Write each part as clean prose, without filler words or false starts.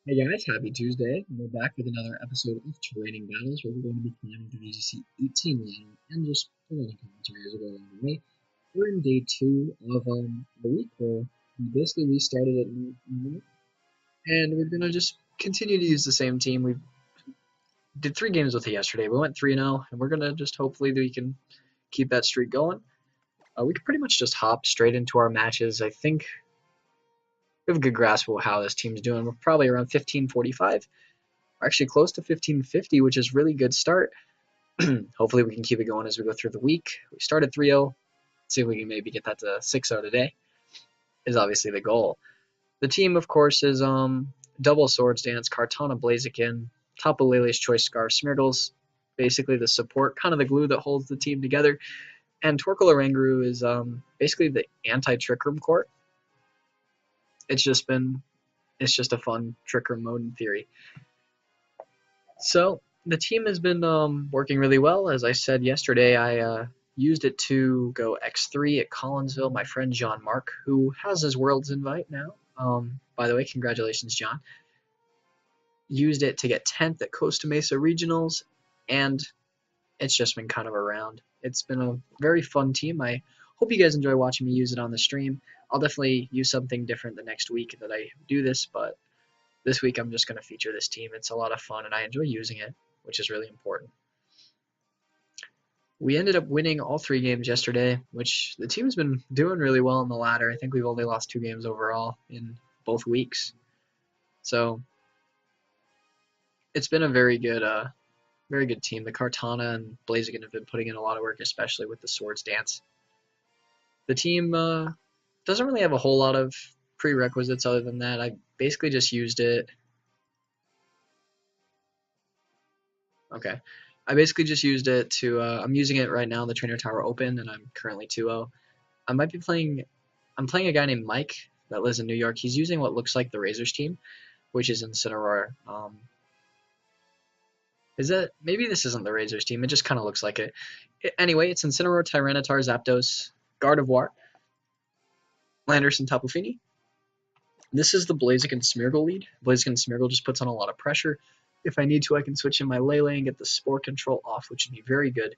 Hey guys, happy Tuesday. We're back with another episode of Trading Battles where we're going to be climbing the VGC 18 ladder and just providing commentary as we go along the way. We're in day 2 of the week where we basically restarted it and we're going to just continue to use the same team. We did 3 games with it yesterday. We went 3-0 and we're going to just hopefully we can keep that streak going. We can pretty much just hop straight into our matches. I think we have a good grasp of how this team's doing. We're probably around 1545. We're actually close to 1550, which is really good start. Hopefully we can keep it going as we go through the week. We started 3-0. See if we can maybe get that to 6-0 today is obviously the goal. The team, of course, is double swords dance, Kartana, Blaziken, Tapu Lele's choice scarf, Smeargle's basically the support, kind of the glue that holds the team together, and Torkoal Oranguru is basically the anti-trick room court. It's just a fun trick room mode in theory. So the team has been working really well. As I said yesterday, I used it to go X3 at Collinsville. My friend John Mark, who has his Worlds invite now, by the way, congratulations, John, used it to get 10th at Costa Mesa Regionals, and it's just been kind of around. It's been a very fun team. I hope you guys enjoy watching me use it on the stream. I'll definitely use something different the next week that I do this, but this week I'm just going to feature this team. It's a lot of fun, and I enjoy using it, which is really important. We ended up winning all 3 games yesterday, which the team's been doing really well in the ladder. I think we've only lost 2 games overall in both weeks. So it's been a very good team. The Kartana and Blaziken have been putting in a lot of work, especially with the Swords Dance. The team doesn't really have a whole lot of prerequisites other than that. I basically just used it. Okay. I basically just used it to, I'm using it right now in the Trainer Tower Open, and I'm currently 2-0. I'm playing a guy named Mike that lives in New York. He's using what looks like the Razors team, which is Incineroar. Maybe this isn't the Razors team, it just kind of looks like it. Anyway, it's Incineroar, Tyranitar, Zapdos, Gardevoir, Landers, and Tapu Fini. This is the Blaziken Smeargle lead. Blaziken Smeargle just puts on a lot of pressure. If I need to, I can switch in my Lele and get the Spore Control off, which would be very good.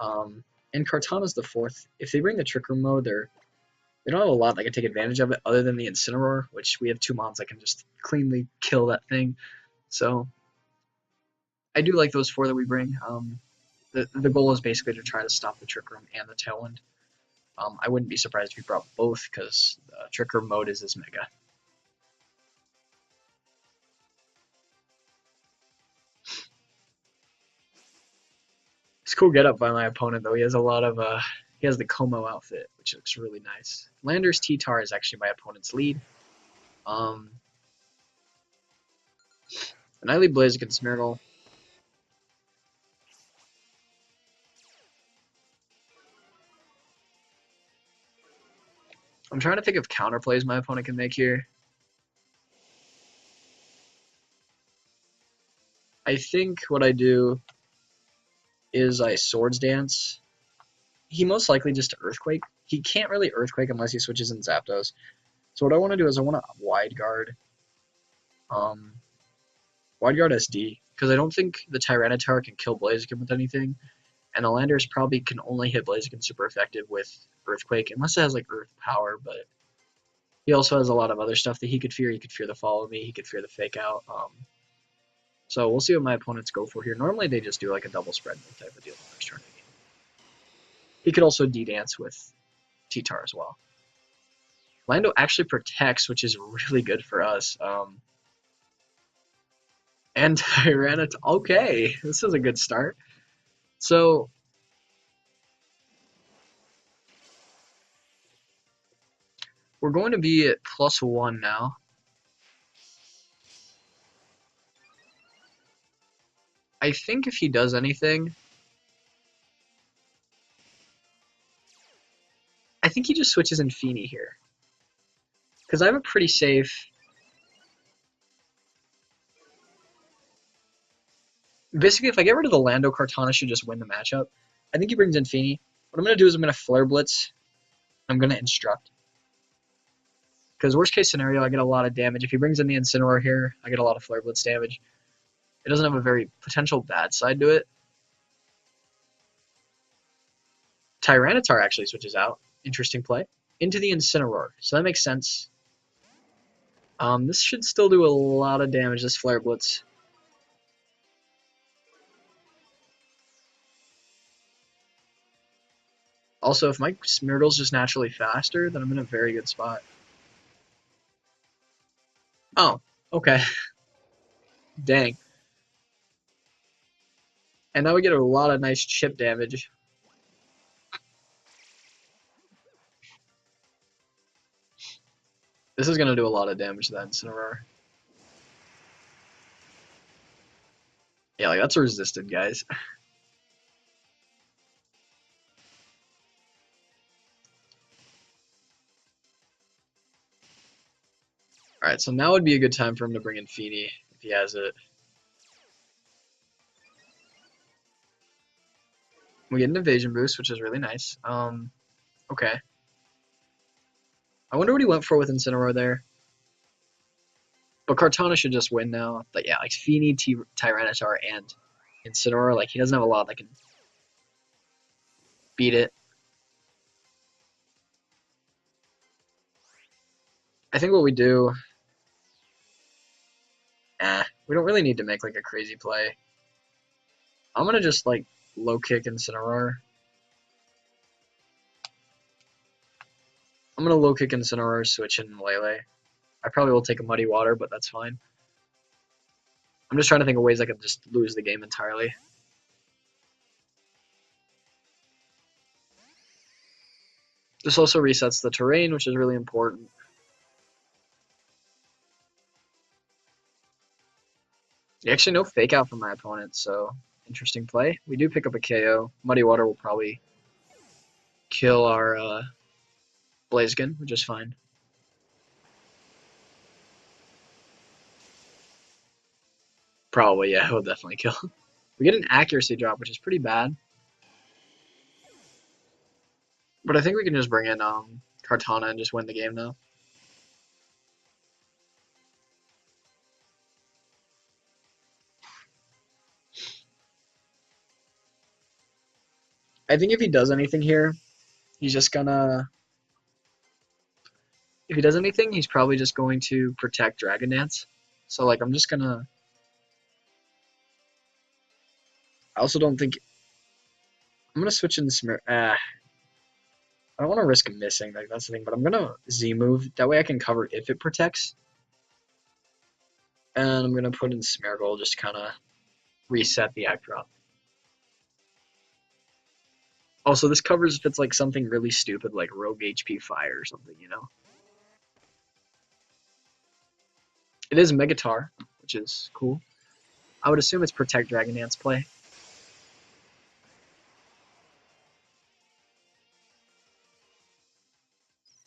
And Kartana's the 4th. If they bring the Trick Room mode, they don't have a lot that can take advantage of it other than the Incineroar, which we have 2 mons that can just cleanly kill that thing. So I do like those 4 that we bring. The goal is basically to try to stop the Trick Room and the Tailwind. I wouldn't be surprised if we brought both because Trick Room mode is his mega. It's a cool getup by my opponent, though. He has he has the Como outfit, which looks really nice. Landers T-Tar is actually my opponent's lead. And I lead Blaziken Smeargle. I'm trying to think of counterplays my opponent can make here. I think what I do is I Swords Dance. He most likely just Earthquake. He can't really Earthquake unless he switches in Zapdos. So what I want to do is I want to Wide Guard. Wide Guard SD, because I don't think the Tyranitar can kill Blaziken with anything. And the Landers probably can only hit Blaziken super effective with Earthquake, unless it has like Earth Power, but he also has a lot of other stuff that he could fear. He could fear the Follow Me, he could fear the Fake Out. So we'll see what my opponents go for here. Normally they just do like a double spread type of deal in the first turn. He could also D-Dance with T-Tar as well. Lando actually protects, which is really good for us. And Tyranitar, okay, this is a good start. So we're going to be at +1 now. I think if he does anything, I think he just switches in Fini here. Because I have a pretty safe... Basically, if I get rid of the Lando, Kartana should just win the matchup. I think he brings in Fini. What I'm going to do is I'm going to Flare Blitz. I'm going to Instruct. Because worst case scenario, I get a lot of damage. If he brings in the Incineroar here, I get a lot of Flare Blitz damage. It doesn't have a very potential bad side to it. Tyranitar actually switches out. Interesting play. Into the Incineroar. So that makes sense. This should still do a lot of damage, this Flare Blitz. Also, if my Smeargle's just naturally faster, then I'm in a very good spot. Oh, okay. Dang. And now we get a lot of nice chip damage. This is going to do a lot of damage to that Incineroar. Yeah, like that's resisted, guys. Alright, so now would be a good time for him to bring in Feeny if he has it. We get an evasion boost, which is really nice. Okay. I wonder what he went for with Incineroar there. But Kartana should just win now. But yeah, like Feeny, Tyranitar, and Incineroar, like he doesn't have a lot that can beat it. I think what we do, we don't really need to make like a crazy play. I'm gonna just like low kick Incineroar. I'm gonna low kick Incineroar, switch in Lele. I probably will take a Muddy Water, but that's fine. I'm just trying to think of ways I could just lose the game entirely. This also resets the terrain, which is really important. Actually, no fake out from my opponent, so interesting play. We do pick up a KO. Muddy Water will probably kill our Blaziken, which is fine. Probably, yeah, he'll definitely kill. We get an accuracy drop, which is pretty bad. But I think we can just bring in Kartana and just win the game now. I think if he does anything here, he's just gonna... If he does anything, he's probably just going to protect Dragon Dance. So, like, I'm just gonna... I also don't think... I'm gonna switch in Smear... I don't want to risk missing, like, that's the thing, but I'm gonna Z-move. That way I can cover if it protects. And I'm gonna put in Smeargle, just kind of reset the act drop. Also, this covers if it's like something really stupid like Rogue HP Fire or something, you know? It is Megatar, which is cool. I would assume it's Protect Dragon Dance play.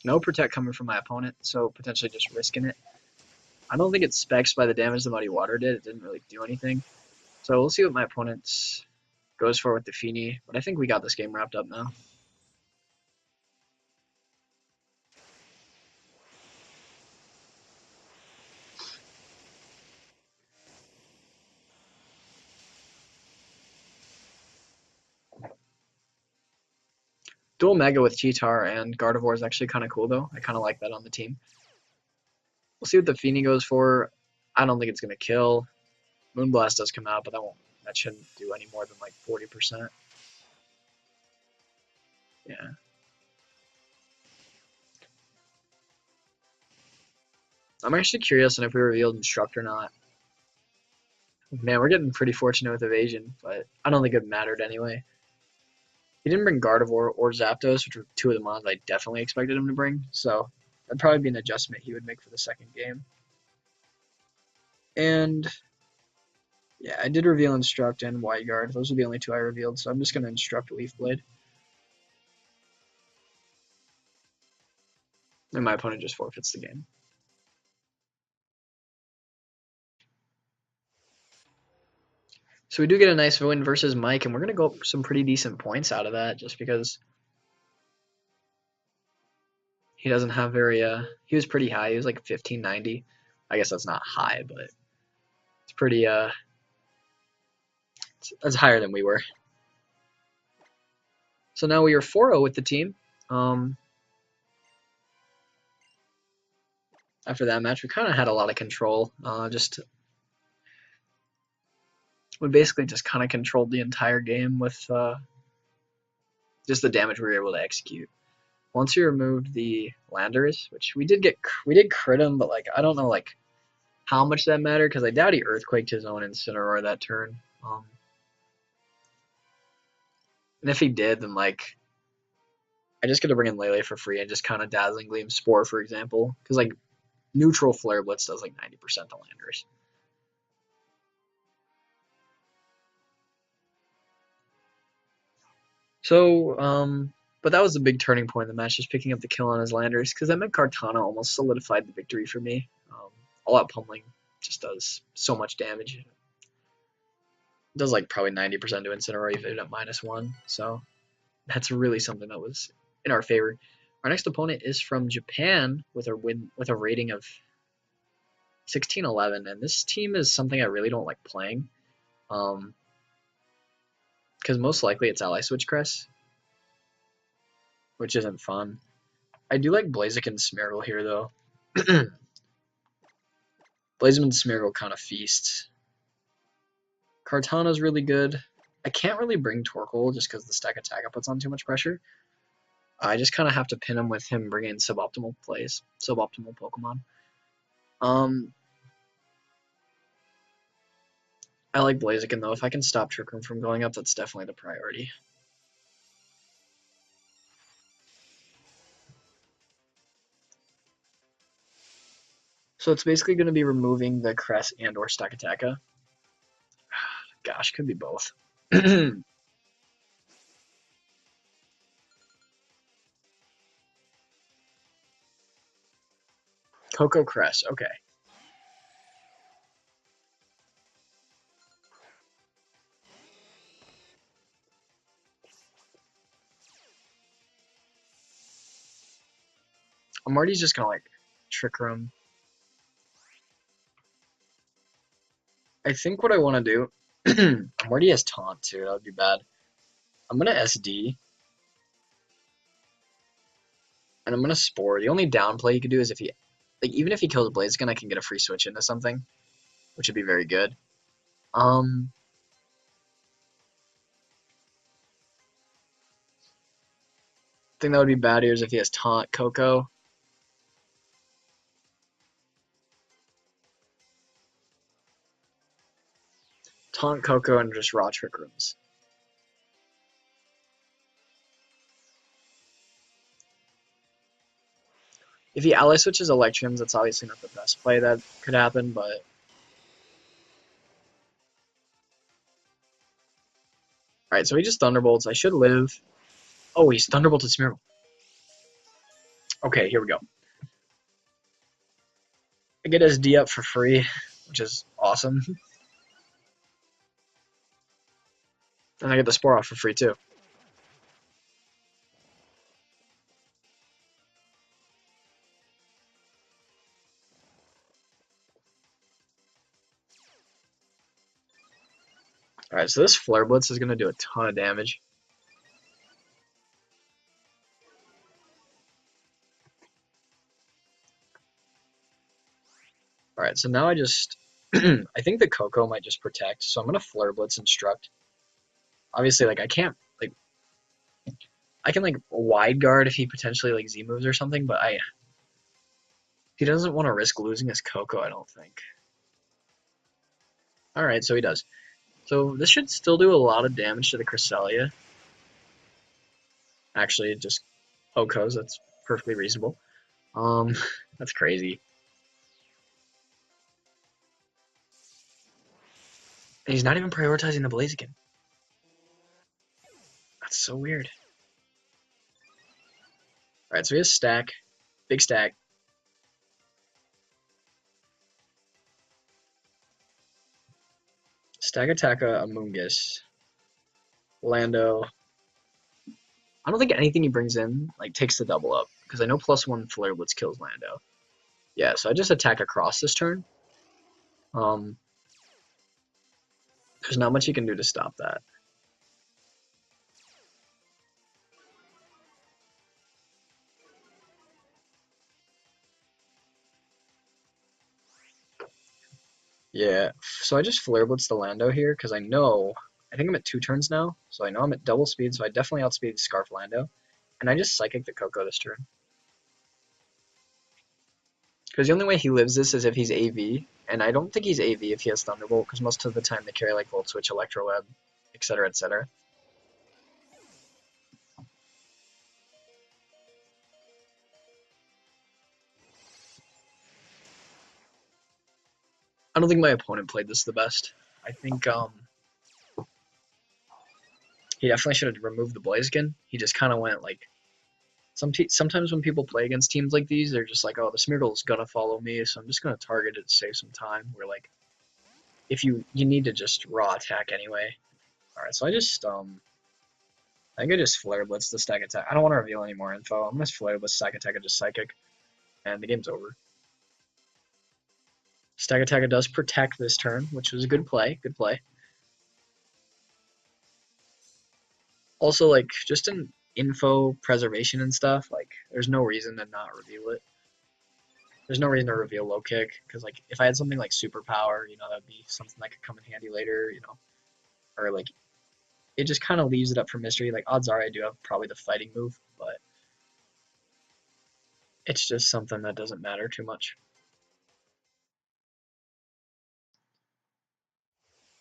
No Protect coming from my opponent, so potentially just risking it. I don't think it specs by the damage the Muddy Water did. It didn't really do anything. So we'll see what my opponent goes for with the Feeny, but I think we got this game wrapped up now. Dual Mega with Cheetar and Gardevoir is actually kind of cool, though. I kind of like that on the team. We'll see what the Feeny goes for. I don't think it's going to kill. Moonblast does come out, but that shouldn't do any more than like 40%. Yeah. I'm actually curious on if we revealed Instruct or not. Man, we're getting pretty fortunate with Evasion, but I don't think it mattered anyway. He didn't bring Gardevoir or Zapdos, which were two of the mons I definitely expected him to bring, so that'd probably be an adjustment he would make for the second game. And yeah, I did reveal Instruct and Wide Guard. Those are the only two I revealed, so I'm just going to Instruct Leaf Blade. And my opponent just forfeits the game. So we do get a nice win versus Mike, and we're going to go some pretty decent points out of that just because He doesn't have very he was pretty high. He was like 1590. I guess that's not high, but it's pretty that's higher than we were. So now we are 4-0 with the team. After that match, we kind of had a lot of control. We basically just kind of controlled the entire game with just the damage we were able to execute. Once we removed the landers, which we did crit him, but like I don't know like how much that mattered because I doubt he earthquaked his own Incineroar that turn. And if he did, then like I just get to bring in Lele for free and just kind of Dazzling Gleam Spore, for example, because like neutral Flare Blitz does like 90% to landers. So, but that was the big turning point in the match, just picking up the kill on his landers, because that meant Kartana almost solidified the victory for me. All out pummeling just does so much damage. It does like probably 90% to Incineroar even at -1, so that's really something that was in our favor. Our next opponent is from Japan with a rating of 1611, and this team is something I really don't like playing, because most likely it's Ally Switch Crest, which isn't fun. I do like Blaziken Smeargle here though. Blaziken Smeargle kind of feasts. Kartana's really good. I can't really bring Torkoal just because the stack attack puts on too much pressure. I just kind of have to pin him with him bringing suboptimal Pokemon. I like Blaziken though. If I can stop Trick Room from going up, that's definitely the priority. So it's basically going to be removing the Crest and or Stakataka. Gosh, could be both. Coco Crest, okay. Marty's just going to like Trick Room. I think what I want to do, Marty has Taunt too, that would be bad. I'm going to SD. And I'm going to Spore. The only downplay you could do is if he, like even if he kills Blaziken, I can get a free switch into something, which would be very good. Thing that would be bad here is if he has Taunt Coco. Taunt Coco and just raw Trick Rooms. If he ally switches Electrums, that's obviously not the best play that could happen, but alright, so he just Thunderbolts. I should live. Oh, he's Thunderbolted Smeargle. Okay, here we go. I get SD up for free, which is awesome. And I get the Spore off for free too. Alright, so this Flare Blitz is going to do a ton of damage. Alright, so now I just... I think the Coco might just protect, so I'm going to Flare Blitz Instruct. Obviously, like, I can't, like... I can, like, Wide Guard if he potentially, like, Z-moves or something, but he doesn't want to risk losing his Coco, I don't think. Alright, so he does. So this should still do a lot of damage to the Cresselia. Actually, it just Okos, that's perfectly reasonable. That's crazy. And he's not even prioritizing the Blaziken. That's so weird. Alright, so he has stack. Big stack. Stack Attacka, Amoonguss. Lando. I don't think anything he brings in like takes the double up. because I know +1 Flare Blitz kills Lando. Yeah, so I just attack across this turn. Um, there's not much you can do to stop that. Yeah, so I just Flare Blitz the Lando here because I think I'm at 2 turns now, so I know I'm at double speed, so I definitely outspeed Scarf Lando. And I just Psychic the Coco this turn. Because the only way he lives this is if he's AV, and I don't think he's AV if he has Thunderbolt, because most of the time they carry like Volt Switch, Electro Web, etc., etc. I don't think my opponent played this the best. I think he definitely should have removed the Blaziken. He just kind of went like sometimes when people play against teams like these, they're just like, oh, the Smeargle's gonna follow me, so I'm just gonna target it to save some time. Where like if you need to just raw attack anyway. All right, so I think I just Flare Blitz the Stack Attack. I don't want to reveal any more info. I'm gonna Flare Blitz Stack Attack and just Psychic, and the game's over. Stack Attack does protect this turn, which was a good play. Good play. Also, like just in info preservation and stuff, like there's no reason to not reveal it. There's no reason to reveal low kick because like if I had something like superpower, that'd be something that could come in handy later, or like it just kind of leaves it up for mystery. Like odds are I do have probably the fighting move, but it's just something that doesn't matter too much.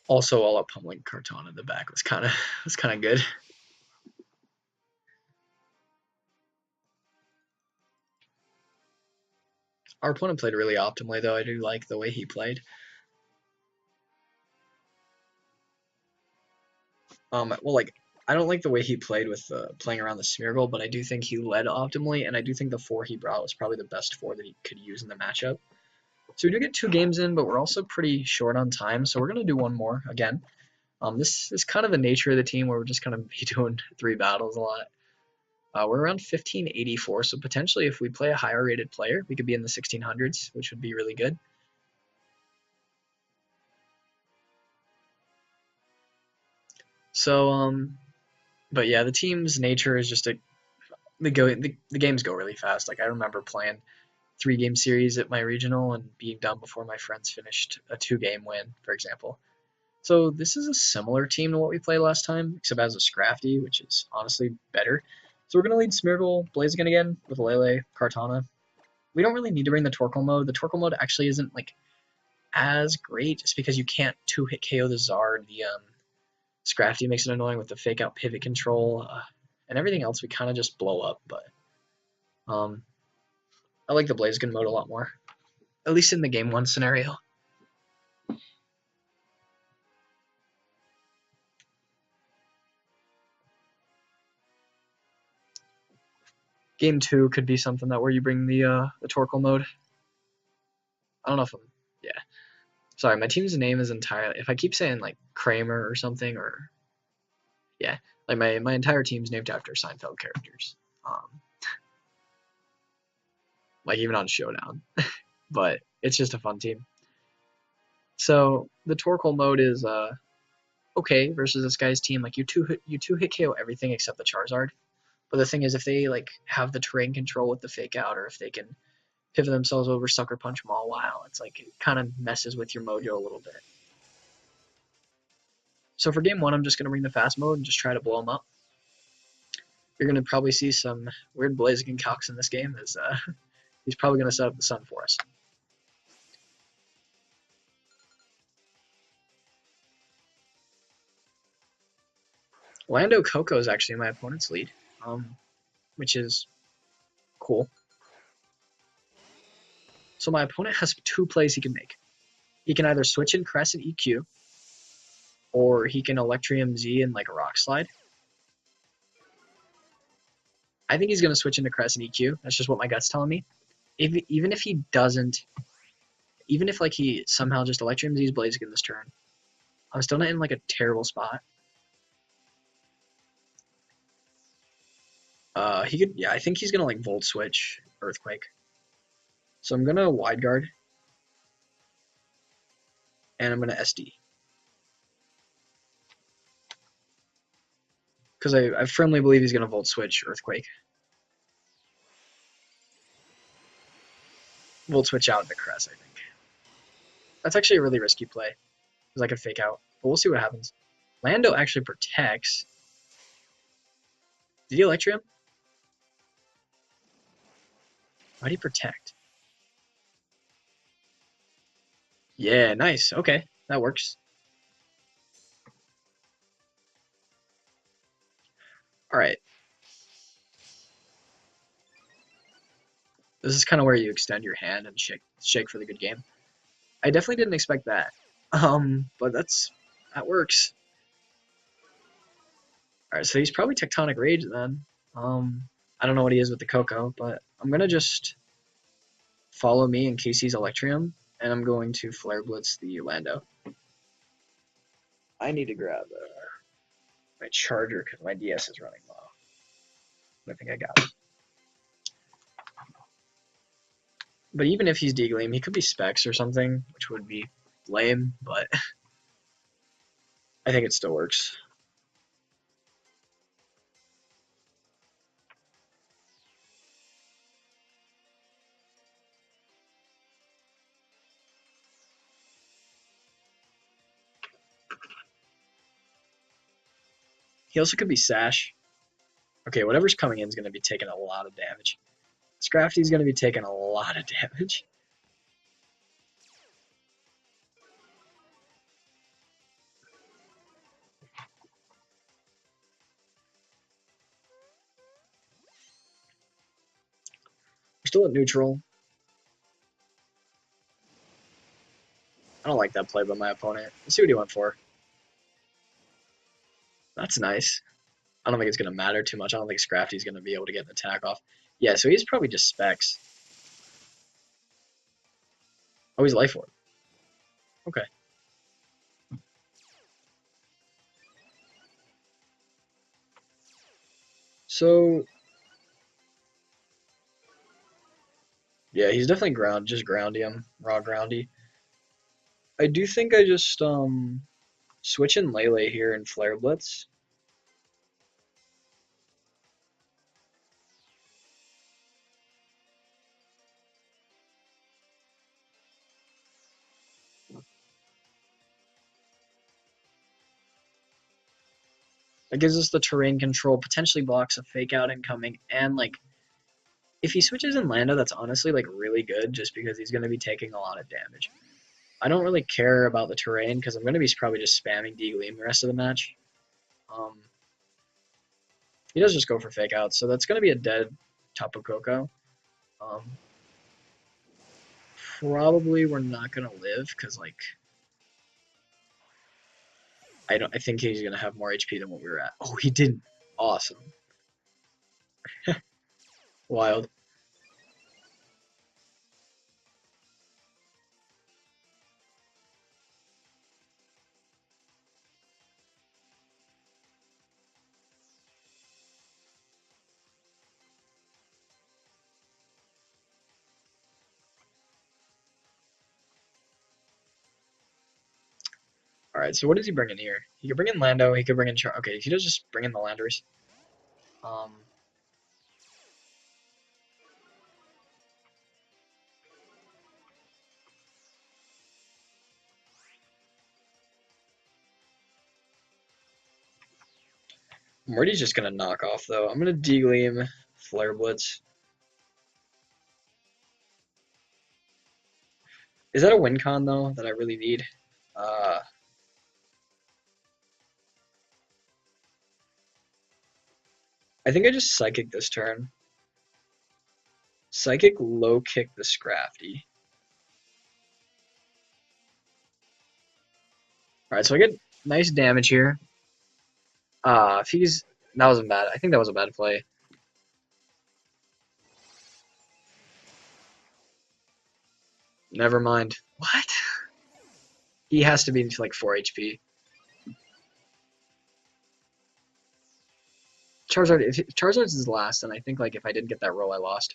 Also, all up pummeling Carton in the back was kind of good. Our opponent played really optimally though. I do like the way he played. Well, like I don't like the way he played with playing around the Smeargle, but I do think he led optimally, and I do think the 4 he brought was probably the best 4 that he could use in the matchup. So we do get 2 games in, but we're also pretty short on time, so we're gonna do one more again. This is kind of the nature of the team where we're just gonna be doing 3 battles a lot. We're around 1584, so potentially if we play a higher rated player, we could be in the 1600s, which would be really good. So, but yeah, the team's nature is just the games go really fast. Like I remember playing 3-game series at my regional and being done before my friends finished a 2-game win, for example. So this is a similar team to what we played last time, except as a Scrafty, which is honestly better. So we're gonna lead Smeargle, Blaziken again with Lele, Kartana. We don't really need to bring the Torkoal mode. The Torkoal mode actually isn't like as great, just because you can't 2-hit KO the Zard. The Scrafty makes it annoying with the fake out pivot control, and everything else we kind of just blow up. But I like the Blaziken mode a lot more, at least in the game 1 scenario. Game 2 could be something that where you bring the Torkoal mode. I don't know if yeah. Sorry, my team's name is entirely. If I keep saying like Kramer or something, or yeah, like my entire team's named after Seinfeld characters. Like even on Showdown, but it's just a fun team. So the Torkoal mode is okay versus this guy's team. Like you two hit KO everything except the Charizard. But the thing is, if they like have the terrain control with the fake out, or if they can pivot themselves over, sucker punch them all while, it's like it kind of messes with your mojo a little bit. So for game 1, I'm just gonna bring the fast mode and just try to blow them up. You're gonna probably see some weird Blaziken calcs in this game, as he's probably gonna set up the sun for us. Lando Coco is actually my opponent's lead, which is cool. So my opponent has 2 plays he can make. He can either switch in Crescent EQ, or he can Electrium Z and like a Rock Slide. I think he's going to switch into Crescent EQ. That's just what my gut's telling me. Even if he doesn't, even if like he somehow just Electrium Z's Blaziken this turn, I'm still not in like a terrible spot. He could, yeah, I think he's gonna like Volt Switch Earthquake. So I'm gonna Wide Guard, and I'm gonna SD. Because I firmly believe he's gonna Volt Switch Earthquake. Volt Switch out into Crest, I think. That's actually a really risky play, because I could fake out. But we'll see what happens. Lando actually protects. Did he Electrium? Why'd he protect? Yeah, nice. Okay, that works. Alright. This is kind of where you extend your hand and shake for the good game. I definitely didn't expect that. But that works. Alright, so he's probably Tectonic Rage then. I don't know what he is with the Coco, but I'm gonna just follow me in case he's Electrium, and I'm going to Flare Blitz the Lando. I need to grab my charger because my DS is running low. I think I got it. But even if he's D-Gleam, he could be Specs or something, which would be lame, but I think it still works. He also could be Sash. Okay, whatever's coming in is going to be taking a lot of damage. Scrafty's going to be taking a lot of damage. We're still at neutral. I don't like that play by my opponent. Let's see what he went for. That's nice. I don't think it's going to matter too much. I don't think Scrafty's going to be able to get an attack off. Yeah, so he's probably just Specs. Oh, he's Life Orb. Okay. So, yeah, he's definitely just groundy him. Raw groundy. I do think I just, switch in Lele here and Flare Blitz. That gives us the terrain control, potentially blocks a fake out incoming, and like if he switches in Lando, that's honestly like really good just because he's going to be taking a lot of damage. I don't really care about the terrain because I'm going to be probably just spamming D-Gleam the rest of the match. He does just go for fake outs, so that's going to be a dead Tapu Koko. Probably we're not going to live because like I think he's going to have more HP than what we were at. Oh, he didn't. Awesome. Wild. All right, so what does he bring in here? He could bring in Lando. He could bring in okay, he does just bring in the Landers. Morty's just gonna knock off though. I'm gonna D-Gleam, Flare Blitz. Is that a win con though that I really need? I think I just Psychic this turn. Psychic low kick the Scrafty. Alright, so I get nice damage here. If he's that wasn't bad. I think that was a bad play. Never mind. What? He has to be like 4 HP. Charizard, if Charizard's is last, then I think like if I didn't get that roll, I lost.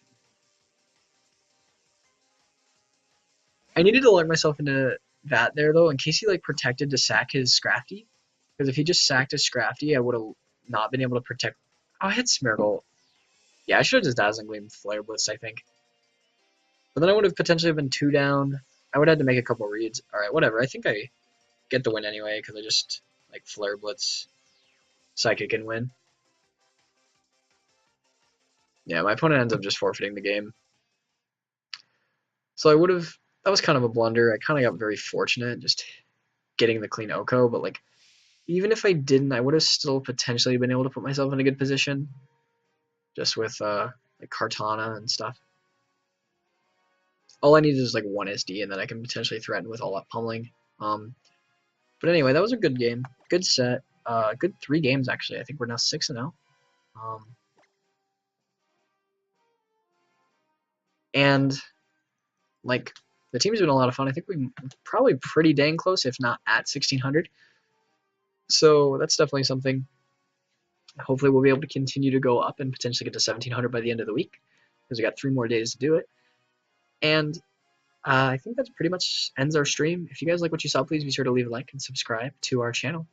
I needed to alert myself into that there though, in case he like protected to sack his Scrafty. Because if he just sacked his Scrafty, I would have not been able to protect. Oh, I had Smeargle. Yeah, I should have just Dazzling Gleam Flare Blitz, I think. But then I would have potentially been 2 down. I would have had to make a couple reads. Alright, whatever. I think I get the win anyway, because I just like Flare Blitz, Psychic, and win. Yeah, my opponent ends up just forfeiting the game. So I would have. That was kind of a blunder. I kind of got very fortunate just getting the clean Oko, but like even if I didn't, I would have still potentially been able to put myself in a good position, just with like Kartana and stuff. All I need is like 1 SD, and then I can potentially threaten with all that pummeling. But anyway, that was a good game, good set, good 3 games actually. I think we're now 6-0. And like the team's been a lot of fun. I think we probably pretty dang close, if not at 1600. So that's definitely something. Hopefully we'll be able to continue to go up and potentially get to 1700 by the end of the week, because we got 3 more days to do it. And I think that pretty much ends our stream. If you guys like what you saw, please be sure to leave a like and subscribe to our channel.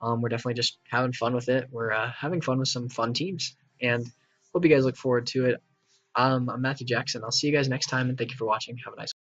We're definitely just having fun with it. We're having fun with some fun teams, and hope you guys look forward to it. I'm Matthew Jackson. I'll see you guys next time, and thank you for watching. Have a nice one.